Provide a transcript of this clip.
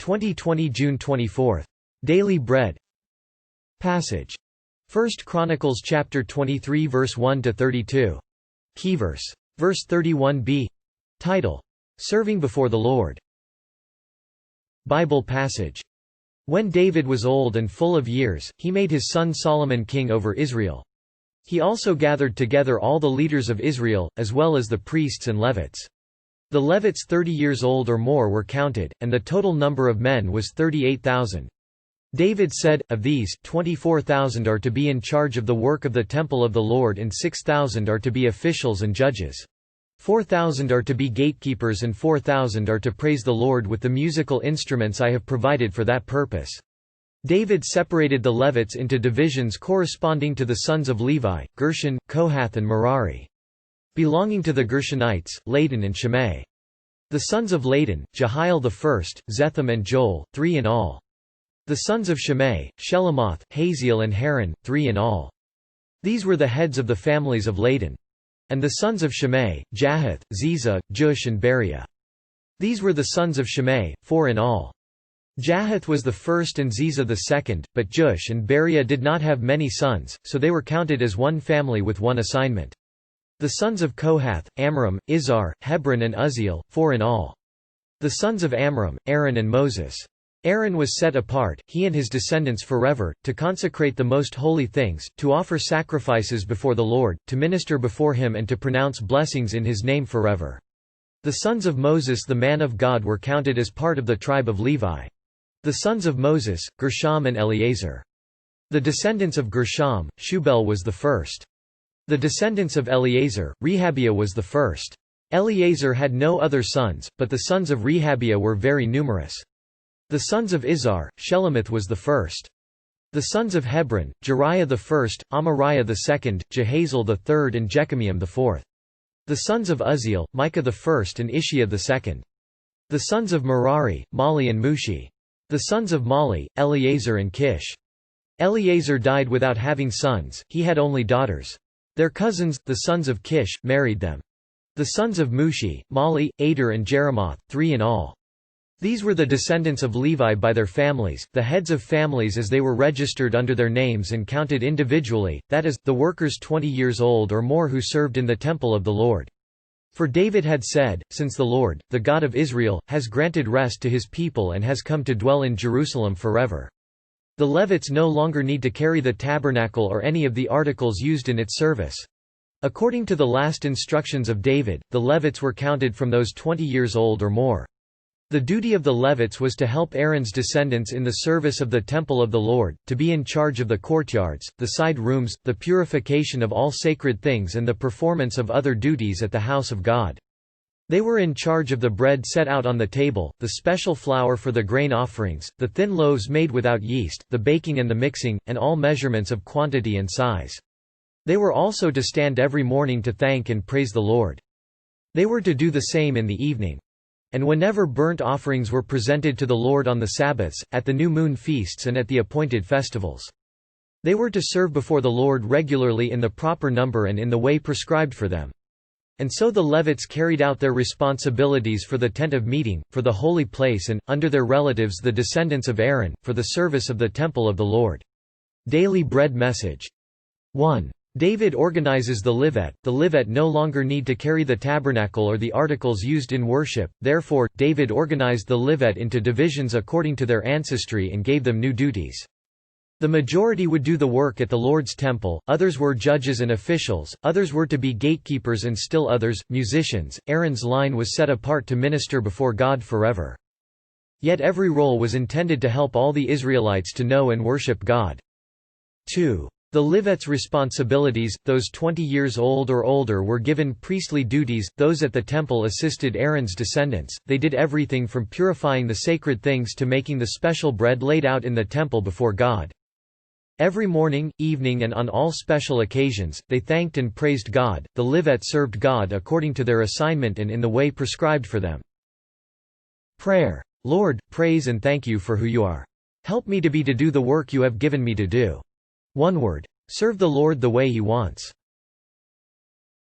2020 June 24. Daily Bread Passage. 1 Chronicles chapter 23 verse 1 to 32. Key verse. Verse 31b. Title: Serving before the Lord. Bible passage. When David was old and full of years, he made his son Solomon king over Israel. He also gathered together all the leaders of Israel, as well as the priests and Levites. The Levites 30 years old or more were counted, and the total number of men was 38,000. David said, of these, 24,000 are to be in charge of the work of the temple of the Lord and 6,000 are to be officials and judges. 4,000 are to be gatekeepers and 4,000 are to praise the Lord with the musical instruments I have provided for that purpose. David separated the Levites into divisions corresponding to the sons of Levi, Gershon, Kohath and Merari. Belonging to the Gershonites, Ladan and Shimei. The sons of Ladan, Jehiel the first, Zetham and Joel, 3 in all. The sons of Shimei, Shelomoth, Haziel and Haran, 3 in all. These were the heads of the families of Ladan. And the sons of Shimei, Jahath, Ziza, Jeush and Beriah. These were the sons of Shimei, 4 in all. Jahath was the first and Ziza the second, but Jeush and Beriah did not have many sons, so they were counted as one family with one assignment. The sons of Kohath, Amram, Izhar, Hebron and Uzziel, 4 in all. The sons of Amram, Aaron and Moses. Aaron was set apart, he and his descendants forever, to consecrate the most holy things, to offer sacrifices before the Lord, to minister before him and to pronounce blessings in his name forever. The sons of Moses the man of God were counted as part of the tribe of Levi. The sons of Moses, Gershon and Eleazar. The descendants of Gershon, Shubal was the first. The descendants of Eleazar, Rehabiah was the first. Eleazar had no other sons, but the sons of Rehabiah were very numerous. The sons of Izhar, Shelomoth was the first. The sons of Hebron, Jeriah the first, Amariah the second, Jehiel the third and Jechamiah the fourth. The sons of Uzziel, Micah the first and Ishiah the second. The sons of Merari, Mali and Mushi. The sons of Mali, Eleazar and Kish. Eleazar died without having sons, he had only daughters. Their cousins, the sons of Kish, married them. The sons of Mushi, Mali, Ader and Jeremoth, 3 in all. These were the descendants of Levi by their families, the heads of families as they were registered under their names and counted individually, that is, the workers 20 years old or more who served in the temple of the Lord. For David had said, since the Lord, the God of Israel, has granted rest to his people and has come to dwell in Jerusalem forever. The Levites no longer need to carry the tabernacle or any of the articles used in its service. According to the last instructions of David, the Levites were counted from those 20 years old or more. The duty of the Levites was to help Aaron's descendants in the service of the temple of the Lord, to be in charge of the courtyards, the side rooms, the purification of all sacred things and the performance of other duties at the house of God. They were in charge of the bread set out on the table, the special flour for the grain offerings, the thin loaves made without yeast, the baking and the mixing, and all measurements of quantity and size. They were also to stand every morning to thank and praise the Lord. They were to do the same in the evening. And whenever burnt offerings were presented to the Lord on the Sabbaths, at the new moon feasts and at the appointed festivals. They were to serve before the Lord regularly in the proper number and in the way prescribed for them. And so the Levites carried out their responsibilities for the tent of meeting, for the holy place and, under their relatives the descendants of Aaron, for the service of the temple of the Lord. Daily Bread Message. 1. David organizes the Levite. The Levite no longer need to carry the tabernacle or the articles used in worship, therefore, David organized the Levite into divisions according to their ancestry and gave them new duties. The majority would do the work at the Lord's temple, others were judges and officials, others were to be gatekeepers and still others, musicians. Aaron's line was set apart to minister before God forever. Yet every role was intended to help all the Israelites to know and worship God. 2. The Levites' responsibilities, those 20 years old or older were given priestly duties, those at the temple assisted Aaron's descendants, they did everything from purifying the sacred things to making the special bread laid out in the temple before God. Every morning, evening and on all special occasions, they thanked and praised God. The Levites served God according to their assignment and in the way prescribed for them. Prayer. Lord, praise and thank you for who you are. Help me to do the work you have given me to do. One word. Serve the Lord the way he wants.